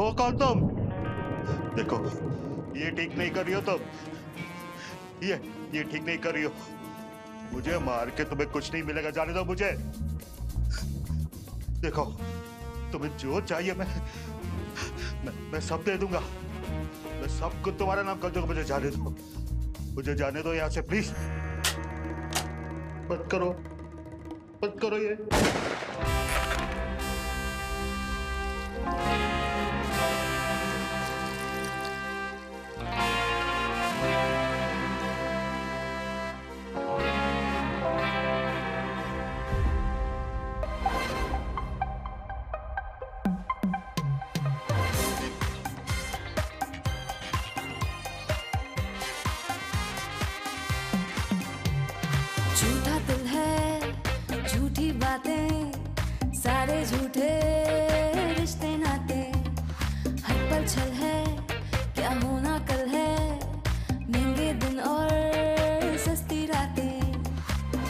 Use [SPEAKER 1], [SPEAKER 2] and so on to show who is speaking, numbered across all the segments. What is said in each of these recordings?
[SPEAKER 1] हो कौन तुम? देखो, ये ठीक नहीं कर रही हो तुम। ये ठीक नहीं कर रही हो। मुझे मार के तुम्हें कुछ नहीं मिलेगा, जाने दो मुझे। देखो, तुम्हें जो चाहिए मैं सब दे दूंगा। मैं सब कुछ तुम्हारा नाम कर दूंगा। मुझे जाने दो यहाँ से प्लीज। मत करो ये।
[SPEAKER 2] झूठा दिल है, झूठी बातें, सारे झूठे रिश्ते नाते, हर पल छल है, क्या होना कल है, महंगे दिन और सस्ती रातें,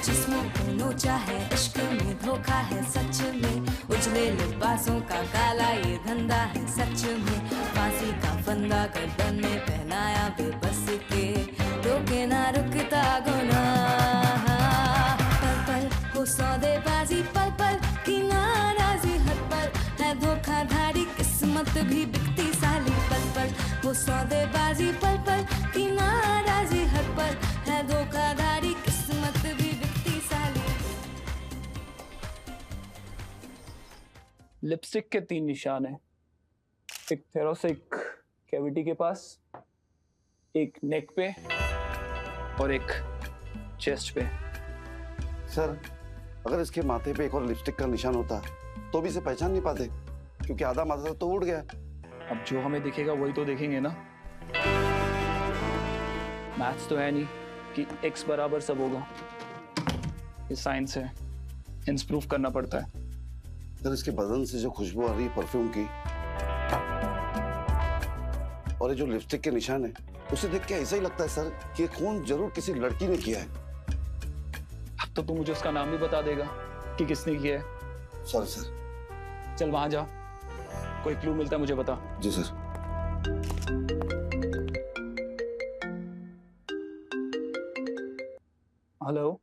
[SPEAKER 2] जिसमें दोनों चाहे इश्क में धोखा है सच में, उजले लिबासों का काला ये धंधा है सच में, फांसी का फंदा गर्दन में पहनाया बेबस के, रोके ना रुकता गुनाह, वो सौदेबाजी पल पल की नाराजी हर पल है धोखाधड़ी किस्मत भी बिकती साली पल पल, वो सौदेबाजी पल पल की नाराजी हर पल है धोखाधड़ी किस्मत भी बिकती साली।
[SPEAKER 3] लिपस्टिक के 3 निशान हैं, एक थोरेसिक कैविटी के पास, एक नेक पे और एक चेस्ट पे।
[SPEAKER 4] सर, अगर इसके माथे पे एक और लिपस्टिक का निशान होता तो भी इसे पहचान नहीं पाते, क्योंकि आधा माथा तो उड़ गया।
[SPEAKER 3] अब जो हमें दिखेगा वही तो देखेंगे ना। मैथ्स तो है नहीं कि x बराबर सब होगा, ये साइंस है, हिंस प्रूफ करना पड़ता है।
[SPEAKER 4] सर, इसके बदन से जो खुशबू आ रही है परफ्यूम की, और ये जो लिपस्टिक के निशान है, उसे देख के ऐसा ही लगता है सर कि ये खून जरूर किसी लड़की ने किया है।
[SPEAKER 3] अब तो तू मुझे उसका नाम भी बता देगा कि किसने किया है।
[SPEAKER 4] सर
[SPEAKER 3] चल वहां जा, कोई क्लू मिलता है मुझे बता।
[SPEAKER 4] जी सर।
[SPEAKER 3] हेलो,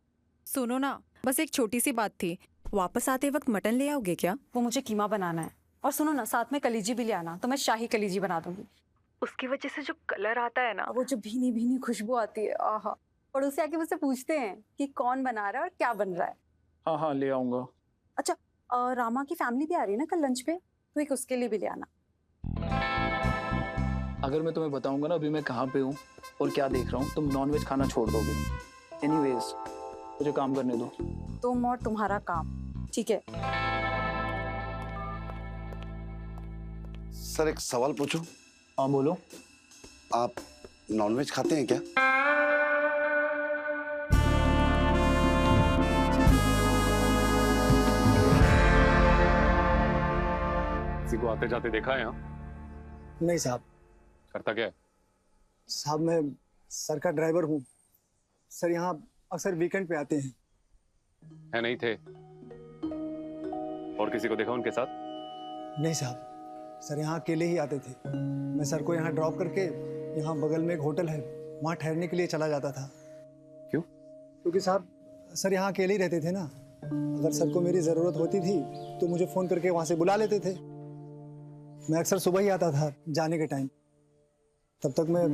[SPEAKER 5] सुनो ना, बस एक छोटी सी बात थी। वापस आते वक्त मटन ले आओगे क्या? वो मुझे कीमा बनाना है। और सुनो ना, साथ में कलीजी भी ले आना, तो मैं शाही कलीजी बना दूंगी। उसकी वजह से जो कलर आता है ना, वो जो भीनी भीनी खुशबू आती है, आहा। पड़ोसी आके मुझसे पूछते हैं कि कौन बना रहा है और क्या बन रहा है।
[SPEAKER 3] हाँ हाँ ले आऊंगा।
[SPEAKER 5] अच्छा, रामा की फैमिली भी आ रही है ना कल लंच पे, तो एक उसके लिए भी ले आना।
[SPEAKER 3] अगर मैं तुम्हें बताऊंगा ना अभी मैं कहाँ पे हूँ और क्या देख रहा हूँ, तुम नॉनवेज खाना छोड़ दोगे। एनीवेज, मुझे काम करने दो।
[SPEAKER 5] तुम और तुम्हारा काम, ठीक है?
[SPEAKER 4] सर, एक सवाल पूछूं?
[SPEAKER 3] हाँ बोलो।
[SPEAKER 4] आप नॉनवेज खाते हैं क्या?
[SPEAKER 6] किसी को आते जाते देखा है यहाँ?
[SPEAKER 7] नहीं साहब।
[SPEAKER 6] करता क्या है?
[SPEAKER 7] साहब, मैं सर का ड्राइवर हूँ। सर यहाँ अक्सर वीकेंड पे आते हैं।
[SPEAKER 6] है नहीं थे? और किसी को देखा उनके साथ?
[SPEAKER 7] नहीं साहब, सर यहाँ अकेले ही आते थे। मैं सर को यहाँ ड्रॉप करके यहाँ बगल में एक होटल है, वहाँ ठहरने के लिए चला जाता था।
[SPEAKER 6] क्यों?
[SPEAKER 7] क्योंकि साहब सर यहाँ अकेले ही रहते थे ना। अगर सर को मेरी ज़रूरत होती थी तो मुझे फ़ोन करके वहाँ से बुला लेते थे। मैं अक्सर सुबह ही आता था जाने के टाइम। तब तक मैं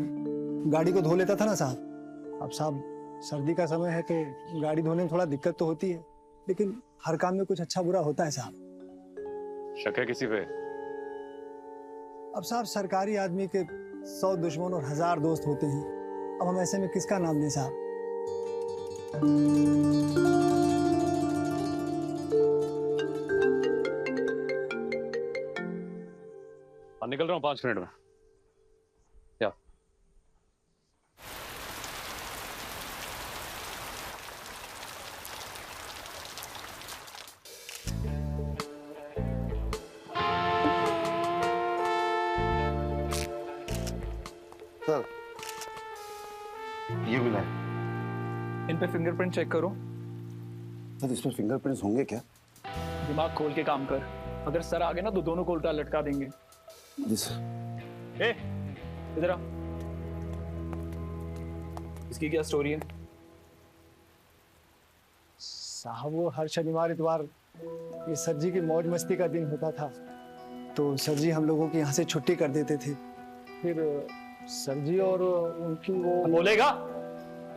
[SPEAKER 7] गाड़ी को धो लेता था ना साहब। अब साहब सर्दी का समय है तो गाड़ी धोने में थोड़ा दिक्कत तो होती है, लेकिन हर काम में कुछ अच्छा बुरा होता है साहब।
[SPEAKER 6] शक है किसी पे?
[SPEAKER 7] अब साहब सरकारी आदमी के 100 दुश्मन और 1000 दोस्त होते हैं। अब हम ऐसे में किसका नाम लें साहब?
[SPEAKER 6] निकल रहा हूँ 5 मिनट में। क्या?
[SPEAKER 4] सर, ये मिला है।
[SPEAKER 3] इन पे फिंगरप्रिंट चेक करो।
[SPEAKER 4] सर, इसमें फिंगरप्रिंट्स होंगे क्या?
[SPEAKER 3] दिमाग खोल के काम कर, अगर सर आ गए ना तो दोनों को उल्टा लटका देंगे।
[SPEAKER 4] जी सर।
[SPEAKER 3] ए, इधर आ। इसकी क्या स्टोरी है?
[SPEAKER 7] साहब वो हर शनिवार इतवार ये सर जी की मौज मस्ती का दिन होता था, तो सर जी हम लोगों की यहाँ से छुट्टी कर देते थे। फिर सर जी और उनकी वो
[SPEAKER 3] बोलेगा?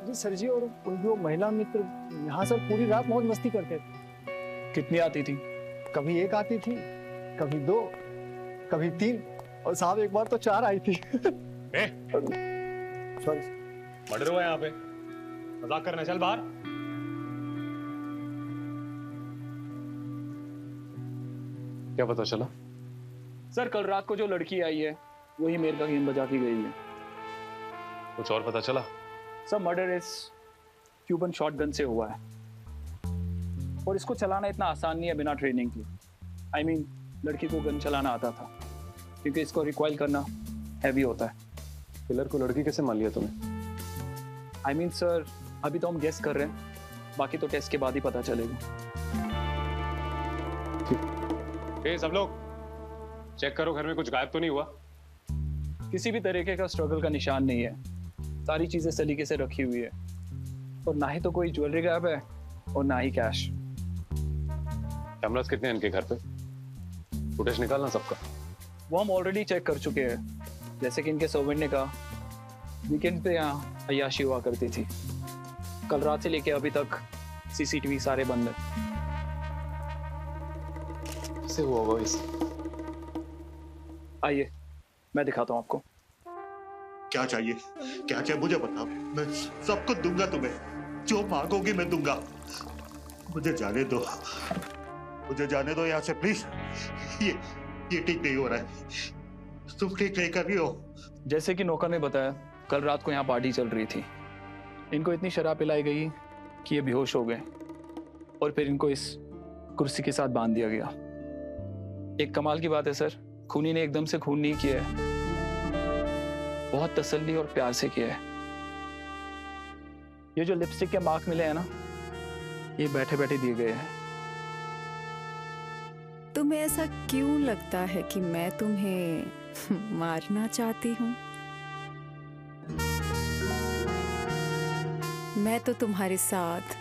[SPEAKER 7] जी सर जी और उनकी वो महिला मित्र यहाँ सर पूरी रात मौज मस्ती करते थे।
[SPEAKER 3] कितनी आती थी?
[SPEAKER 7] कभी एक आती थी, कभी दो, कभी तीन, और साहब एक बार तो 4 आई थी। सॉरी।
[SPEAKER 6] मर्डर हुआ यहाँ पे, मजाक करना, चल बाहर। क्या पता चला?
[SPEAKER 3] सर कल रात को जो लड़की आई है वही मेरे का गेम बजा के गई है।
[SPEAKER 6] कुछ और पता चला?
[SPEAKER 3] सर मर्डर इस क्यूबन शॉटगन से हुआ है, और इसको चलाना इतना आसान नहीं है बिना ट्रेनिंग के। I mean, लड़की को गन चलाना आता था, क्योंकि इसको रिकॉइल करना हैवी होता है।
[SPEAKER 6] किलर को लड़की कैसे मान लिया तुमने?
[SPEAKER 3] I mean, सर अभी तो हम गेस कर रहे हैं, बाकी तो टेस्ट के बाद ही पता चलेगा।
[SPEAKER 6] सब लोग चेक करो, घर में कुछ गायब तो नहीं हुआ?
[SPEAKER 3] किसी भी तरीके का स्ट्रगल का निशान नहीं है, सारी चीजें सलीके से रखी हुई है, और ना ही तो कोई ज्वेलरी गायब है और ना ही कैश।
[SPEAKER 6] कैमरास कितने हैं इनके घर पे? फुटेज निकालना सबका।
[SPEAKER 3] वो हम ऑलरेडी चेक कर चुके हैं, जैसे कि इनके सर्वेंट ने कहा वीकेंड पे यहाँ अय्याशी हुआ करती थी। कल रात से लेके अभी तक सीसीटीवी सारे बंद है।
[SPEAKER 6] कैसे हुआ होगा इस?
[SPEAKER 3] आइए मैं दिखाता हूँ आपको।
[SPEAKER 1] क्या चाहिए, क्या चाहिए मुझे बताओ, मैं सब कुछ दूंगा तुम्हें, जो मांगोगी मैं दूंगा। मुझे जाने दो, मुझे जाने दो यहाँ से प्लीज। ये ठीक नहीं हो रहा है, तुम ठीक नहीं कर रही हो।
[SPEAKER 3] जैसे कि नौकर ने बताया, कल रात को यहाँ पार्टी चल रही थी। इनको इतनी शराब पिलाई गई कि ये बेहोश हो गए, और फिर इनको इस कुर्सी के साथ बांध दिया गया। एक कमाल की बात है सर, खूनी ने एकदम से खून नहीं किया है, बहुत तसल्ली और प्यार से किया है। ये जो लिपस्टिक के मार्क मिले हैं ना, ये बैठे बैठे दिए गए हैं।
[SPEAKER 5] तुम्हें ऐसा क्यों लगता है कि मैं तुम्हें मारना चाहती हूँ? मैं तो तुम्हारे साथ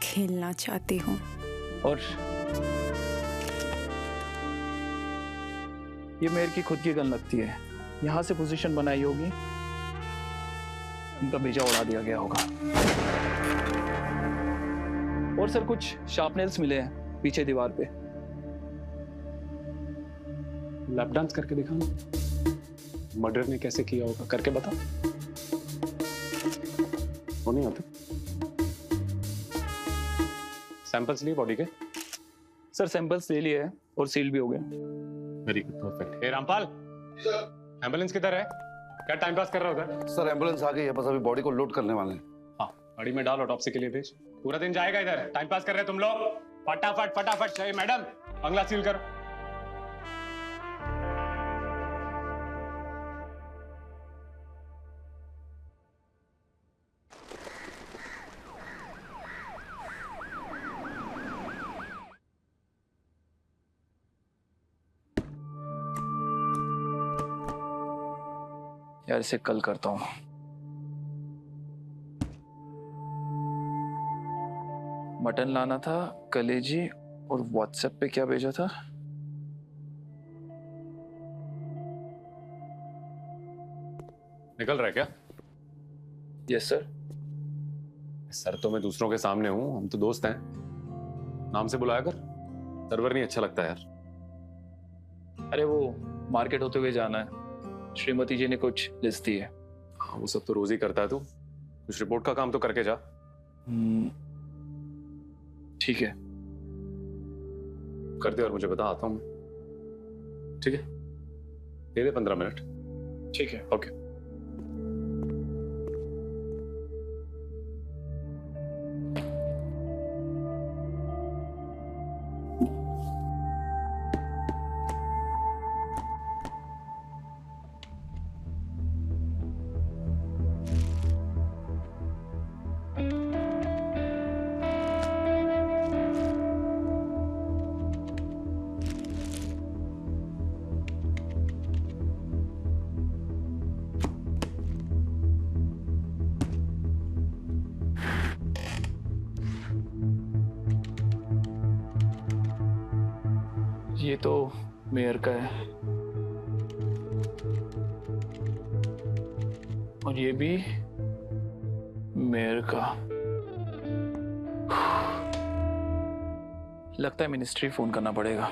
[SPEAKER 5] खेलना चाहती हूँ।
[SPEAKER 3] और ये मेरे की खुद की गन लगती है, यहाँ से पोजीशन बनाई होगी, इनका भेजा उड़ा दिया गया होगा। और सर कुछ शार्पनेल्स मिले हैं पीछे दीवार पे।
[SPEAKER 6] लैप डांस करके दिखाना, मर्डर ने कैसे किया होगा करके बता। वो नहीं आते? सैंपल्स लिए बॉडी के?
[SPEAKER 3] सर सैंपल्स ले लिए हैं और सील भी हो गए।
[SPEAKER 6] Very good, perfect. Hey Rampal, ambulance किधर है? क्या टाइम पास कर रहा है उधर?
[SPEAKER 4] सर एम्बुलेंस आ गई है, बस अभी बॉडी को लोड करने वाले हैं।
[SPEAKER 6] हाँ, गाड़ी में डाल, ऑटोप्सी के लिए भेज। पूरा दिन जाएगा इधर, टाइम पास कर रहे तुम लोग। फटाफट फटाफट चाहिए। मैडम बंगला सील करो।
[SPEAKER 3] यार इसे कल करता हूँ। मटन लाना था, कलेजी, और व्हाट्सएप पे क्या भेजा था?
[SPEAKER 6] निकल रहा है क्या?
[SPEAKER 3] Yes sir.
[SPEAKER 6] सर तो मैं दूसरों के सामने हूं, हम तो दोस्त हैं। नाम से बुलाया कर, सर्वर नहीं अच्छा लगता यार।
[SPEAKER 3] अरे वो मार्केट होते हुए जाना है, श्रीमती जी ने कुछ लिस्ट दी है।
[SPEAKER 6] हाँ, वो सब तो रोज ही करता है तू। कुछ रिपोर्ट का काम तो करके जा।
[SPEAKER 3] ठीक है,
[SPEAKER 6] कर दे और मुझे बता, आता हूं मैं। ठीक है, दे दे 15 मिनट।
[SPEAKER 3] ठीक है,
[SPEAKER 6] ओके।
[SPEAKER 3] ये तो मेयर का है और ये भी मेयर का। लगता है मिनिस्ट्री फोन करना पड़ेगा।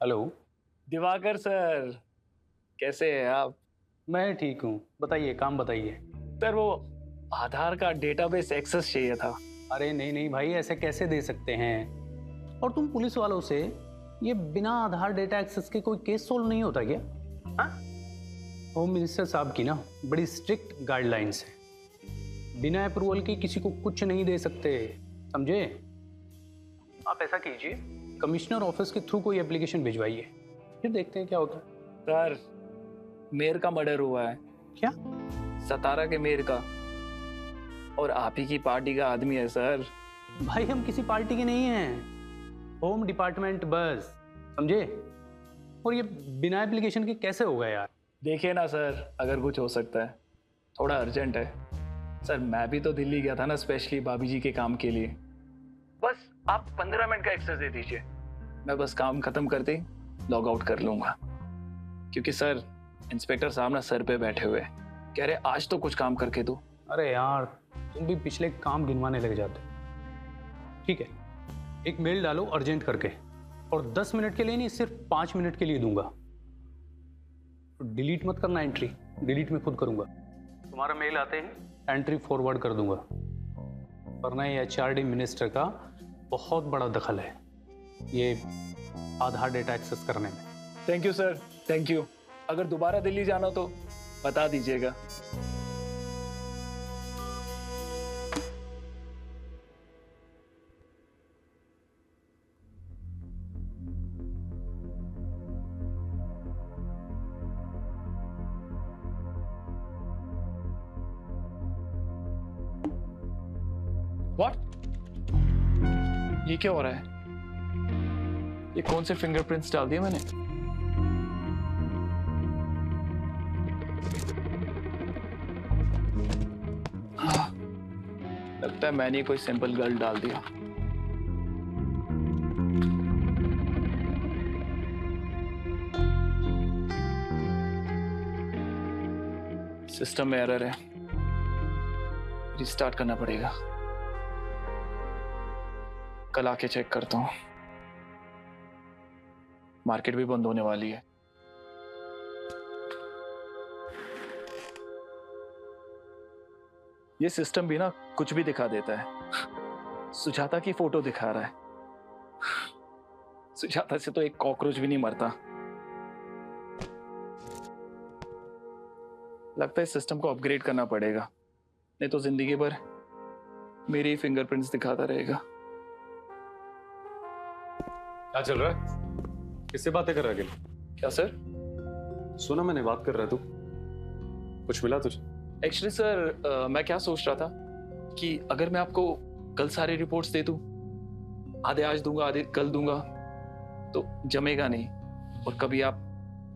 [SPEAKER 8] हेलो।
[SPEAKER 3] दिवाकर सर, कैसे हैं आप?
[SPEAKER 8] मैं ठीक हूँ, बताइए, काम बताइए।
[SPEAKER 3] सर वो आधार का डेटाबेस एक्सेस चाहिए था।
[SPEAKER 8] अरे नहीं नहीं भाई, ऐसे कैसे दे सकते हैं? और तुम पुलिस वालों से ये बिना आधार डेटा एक्सेस के कोई केस सोल्व नहीं होता क्या? हाँ? होम मिनिस्टर साहब की ना बड़ी स्ट्रिक्ट गाइडलाइंस है, बिना अप्रूवल के किसी को कुछ नहीं दे सकते, समझे? आप ऐसा कीजिए, कमिश्नर ऑफिस के थ्रू कोई एप्लीकेशन भिजवाइए, फिर देखते हैं क्या होता है।
[SPEAKER 3] सर मेयर का मर्डर हुआ है।
[SPEAKER 8] क्या?
[SPEAKER 3] सतारा के मेयर का, और आप ही की पार्टी का आदमी है सर।
[SPEAKER 8] भाई हम किसी पार्टी के नहीं हैं, होम डिपार्टमेंट बस, समझे? और ये बिना एप्लीकेशन के कैसे होगा यार?
[SPEAKER 3] देखिए ना सर, अगर कुछ हो सकता है, थोड़ा अर्जेंट है। सर मैं भी तो दिल्ली गया था ना स्पेशली भाभी जी के काम के लिए। बस आप 15 मिनट का एक्सेस दे दीजिए, मैं बस काम खत्म करते ही लॉग आउट कर लूंगा। क्योंकि सर इंस्पेक्टर साहब ना सर पे बैठे हुए हैं, कह रहे आज तो कुछ काम करके दो।
[SPEAKER 8] अरे यार तुम भी पिछले काम गिनवाने लग जाते। ठीक है, एक मेल डालो अर्जेंट करके, और 10 मिनट के लिए नहीं, सिर्फ 5 मिनट के लिए दूंगा। डिलीट मत करना एंट्री, डिलीट मैं खुद करूंगा। तुम्हारा मेल आते ही एंट्री फॉरवर्ड कर दूंगा, वरना ये HRD मिनिस्टर का बहुत बड़ा दखल है ये आधार डेटा एक्सेस करने में।
[SPEAKER 3] Thank you sir, thank you. अगर दोबारा दिल्ली जाना तो बता दीजिएगा। What? ये क्या हो रहा है? ये कौन से फिंगरप्रिंट्स डाल दिए मैंने? लगता है मैंने कोई सिंपल गर्ल डाल दिया। सिस्टम में एरर है, रिस्टार्ट करना पड़ेगा। कल आके चेक करता हूं। मार्केट भी बंद होने वाली है। ये सिस्टम भी ना कुछ भी दिखा देता है। सुजाता की फोटो दिखा रहा है। सुजाता से तो एक कॉकरोच भी नहीं मरता। लगता है इस सिस्टम को अपग्रेड करना पड़ेगा, नहीं तो जिंदगी भर मेरे ही फिंगरप्रिंट्स दिखाता रहेगा।
[SPEAKER 6] क्या चल रहा है? किससे बातें कर रहा है?
[SPEAKER 3] क्या सर?
[SPEAKER 6] सुना मैंने, बात कर रहा है तू। कुछ मिला तुझे?
[SPEAKER 3] एक्चुअली सर मैं क्या सोच रहा था कि अगर मैं आपको कल सारे रिपोर्ट्स दे दूं, आधे आज दूंगा आधे कल दूंगा, तो जमेगा नहीं। और कभी आप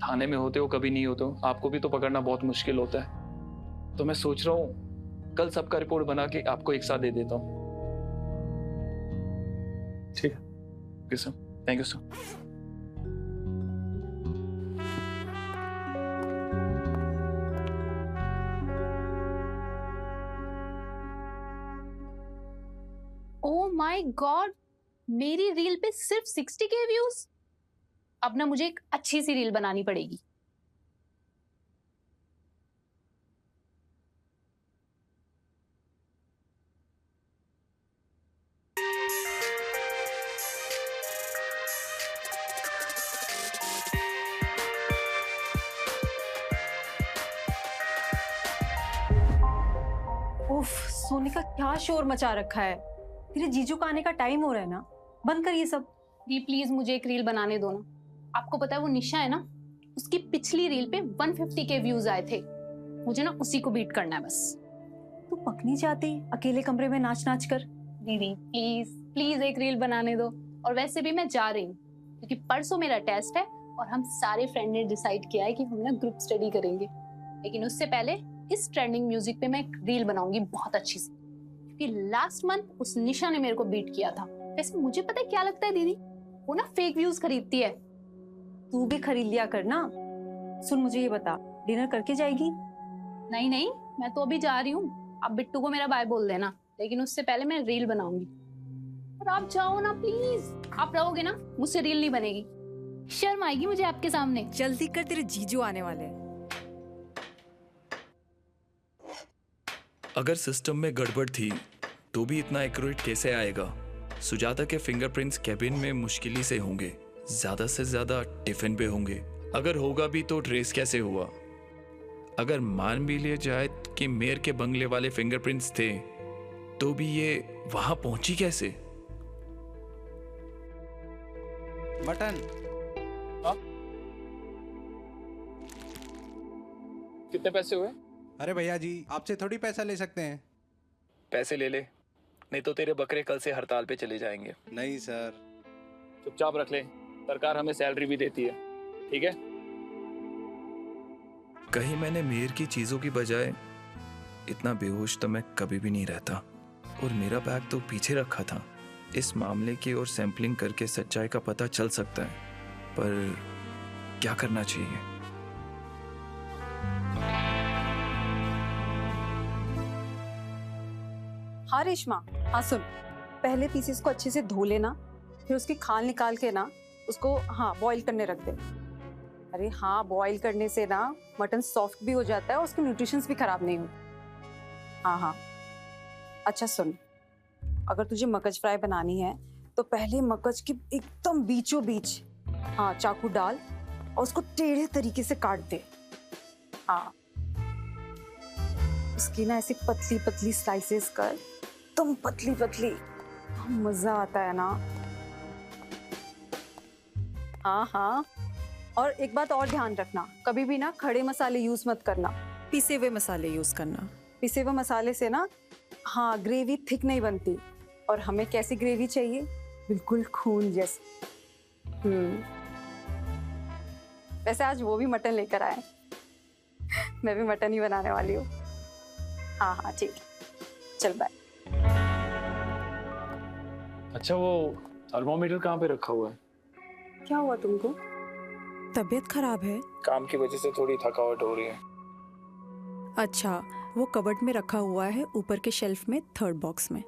[SPEAKER 3] थाने में होते हो, कभी नहीं होते हो, आपको भी तो पकड़ना बहुत मुश्किल होता है। तो मैं सोच रहा हूँ कल सबका रिपोर्ट बना के आपको एक साथ दे देता हूँ।
[SPEAKER 6] ठीक है।
[SPEAKER 3] Okay sir, thank you sir.
[SPEAKER 9] Oh my God, मेरी रील पे सिर्फ 60K व्यूज। अब ना मुझे एक अच्छी सी रील बनानी पड़ेगी।
[SPEAKER 5] उफ, सोने का क्या शोर मचा रखा है। तेरे जीजू का आने का टाइम हो रहा है ना, बंद कर ये सब।
[SPEAKER 9] दी प्लीज मुझे एक रील बनाने दो ना। आपको पता है वो निशा है ना, उसकी पिछली रील पे 150K व्यूज आए थे। मुझे ना उसी को बीट करना है बस।
[SPEAKER 5] तू पकनी चाहती अकेले कमरे में नाच नाच कर?
[SPEAKER 9] दीदी प्लीज प्लीज एक रील बनाने दो। और वैसे भी मैं जा रही हूँ क्योंकि परसों मेरा टेस्ट है और हम सारे फ्रेंड ने डिसाइड किया है कि हम ना ग्रुप स्टडी करेंगे। लेकिन उससे पहले इस ट्रेंडिंग म्यूजिक पे मैं एक रील बनाऊंगी बहुत अच्छी सी, क्योंकि लास्ट मंथ उस निशा ने मेरे को बीट किया था। वैसे मुझे पता है क्या लगता है दीदी, वो ना फेक व्यूज खरीदती है।
[SPEAKER 5] तू भी खरीद लिया कर ना। सुन, मुझे ये बता, डिनर करके जाएगी?
[SPEAKER 9] नहीं नहीं, मैं तो अभी जा रही हूँ। आप बिट्टू को मेरा बाय बोल देना, लेकिन उससे पहले मैं रील बनाऊंगी। और आप जाओ ना प्लीज, आप रहोगे ना, मुझसे रील नहीं बनेगी। शर्म आएगी मुझे आपके सामने।
[SPEAKER 5] जल्दी कर, तेरे जीजू आने वाले हैं।
[SPEAKER 10] अगर सिस्टम में गड़बड़ थी तो भी इतना एक्यूरेट कैसे आएगा? सुजाता के फिंगरप्रिंट्स कैबिन में मुश्किल से होंगे, ज्यादा से ज्यादा टिफिन पे होंगे। अगर होगा भी तो ट्रेस कैसे हुआ? अगर मान भी लिया जाए कि मेयर के बंगले वाले फिंगरप्रिंट्स थे तो भी ये वहां पहुंची कैसे?
[SPEAKER 11] मटन
[SPEAKER 3] कितने पैसे हुए?
[SPEAKER 11] अरे भैया जी, आपसे थोड़ी पैसा ले सकते हैं।
[SPEAKER 10] पैसे ले ले, नहीं तो तेरे बकरे कल से हड़ताल पे चले जाएंगे।
[SPEAKER 11] नहीं सर।
[SPEAKER 3] चुपचाप रख ले, सरकार हमें सैलरी भी देती है, ठीक है?
[SPEAKER 10] कहीं मैंने मेयर की चीजों की बजाय इतना बेहोश तो मैं कभी भी नहीं रहता। और मेरा बैग तो पीछे रखा था। इस मामले की और सैंपलिंग करके सच्चाई का पता चल सकता है, पर क्या करना चाहिए?
[SPEAKER 5] हाँ रेशमा, हाँ सुन, पहले पीसेस को अच्छे से धो लेना, फिर उसकी खाल निकाल के ना उसको बॉईल करने रख दे। अरे हाँ, बॉईल करने से ना मटन सॉफ्ट भी हो जाता है और उसके न्यूट्रिशंस भी खराब नहीं होते। हाँ। अच्छा सुन, अगर तुझे मगज फ्राई बनानी है तो पहले मगज के एकदम बीचों बीच चाकू डाल और उसको टेढ़े तरीके से काट दे। हाँ, उसकी ना ऐसी पतली पतली स्लाइसेस कर, एकदम पतली पतली, मजा आता है ना। हाँ, और एक बात और ध्यान रखना, कभी भी ना खड़े मसाले यूज मत करना, पिसे हुए मसाले यूज करना। पिसे हुए मसाले से ना ग्रेवी थिक नहीं बनती। और हमें कैसी ग्रेवी चाहिए? बिल्कुल खून जैसी। वैसे आज वो भी मटन लेकर आए, मैं भी मटन ही बनाने वाली हूँ। हाँ ठीक है, चल बाय।
[SPEAKER 3] अच्छा, वो थर्मोमीटर कहाँ पे रखा हुआ है?
[SPEAKER 5] क्या हुआ तुमको? तबीयत खराब है?
[SPEAKER 3] काम की वजह से थोड़ी थकावट हो रही है।
[SPEAKER 5] अच्छा, वो कबर्ड में रखा हुआ है, ऊपर के शेल्फ में, 3rd बॉक्स में।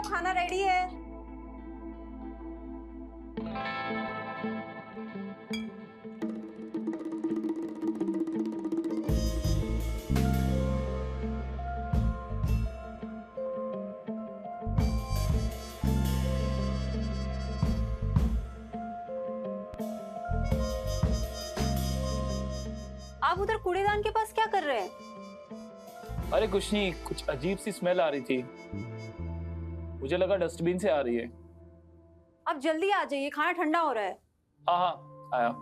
[SPEAKER 5] खाना रेडी है। आप उधर कूड़ेदान के पास क्या कर रहे हैं?
[SPEAKER 3] अरे कुछ नहीं, कुछ अजीब सी स्मेल आ रही थी, मुझे लगा डस्टबिन से आ रही है।
[SPEAKER 5] आप जल्दी आ जाइए, खाना ठंडा हो रहा है।
[SPEAKER 3] हाँ हाँ आया।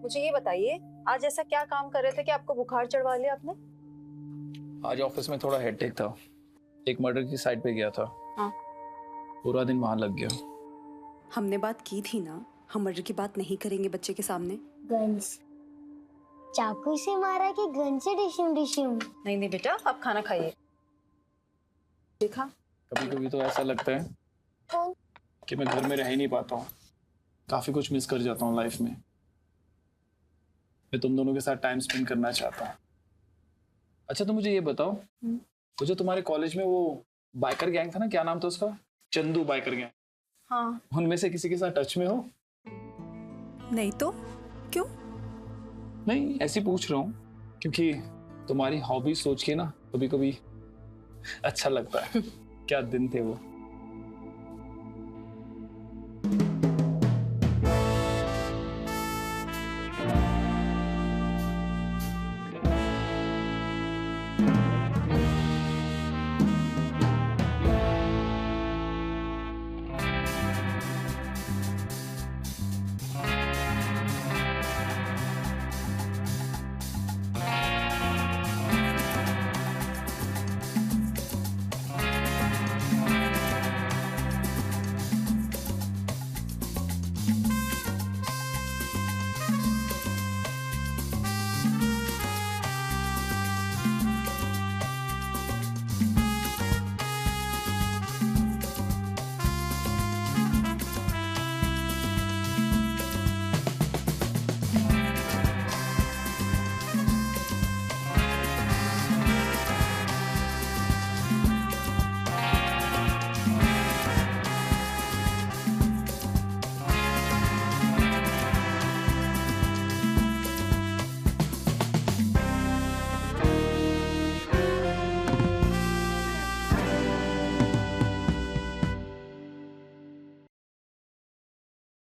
[SPEAKER 5] मुझे ये बताइए, आज ऐसा क्या काम कर रहे थे कि आपको बुखार चढ़वा लिया आपने?
[SPEAKER 3] आज ऑफिस में थोड़ा हेडेक था, एक मर्डर की साइट पे गया था।
[SPEAKER 5] हाँ।
[SPEAKER 3] पूरा दिन वहां लग गया।
[SPEAKER 5] हमने बात की थी ना, हम मर्डर की बात नहीं करेंगे बच्चे के सामने।
[SPEAKER 12] गन्स चाकू से मारा कि गन से डिशुम डिशुम?
[SPEAKER 5] नहीं नहीं बेटा, आप खाना खाइए। देखा,
[SPEAKER 3] कभी कभी तो ऐसा लगता है कि मैं घर में रह ही नहीं पाता हूँ, काफी कुछ मिस कर जाता हूँ लाइफ में। मैं तुम दोनों के साथ टाइम स्पेंड करना चाहता हूँ। अच्छा तो मुझे ये बताओ, वो जो तुम्हारे कॉलेज में वो बाइकर गैंग था ना, क्या नाम था उसका? Chandu biker gang.
[SPEAKER 5] हाँ।
[SPEAKER 3] उनमें से किसी के साथ टच में हो?
[SPEAKER 5] नहीं तो क्यों?
[SPEAKER 3] नहीं, ऐसे पूछ रहा हूँ क्योंकि तुम्हारी हॉबी सोच के ना कभी कभी अच्छा लगता है। क्या दिन थे वो।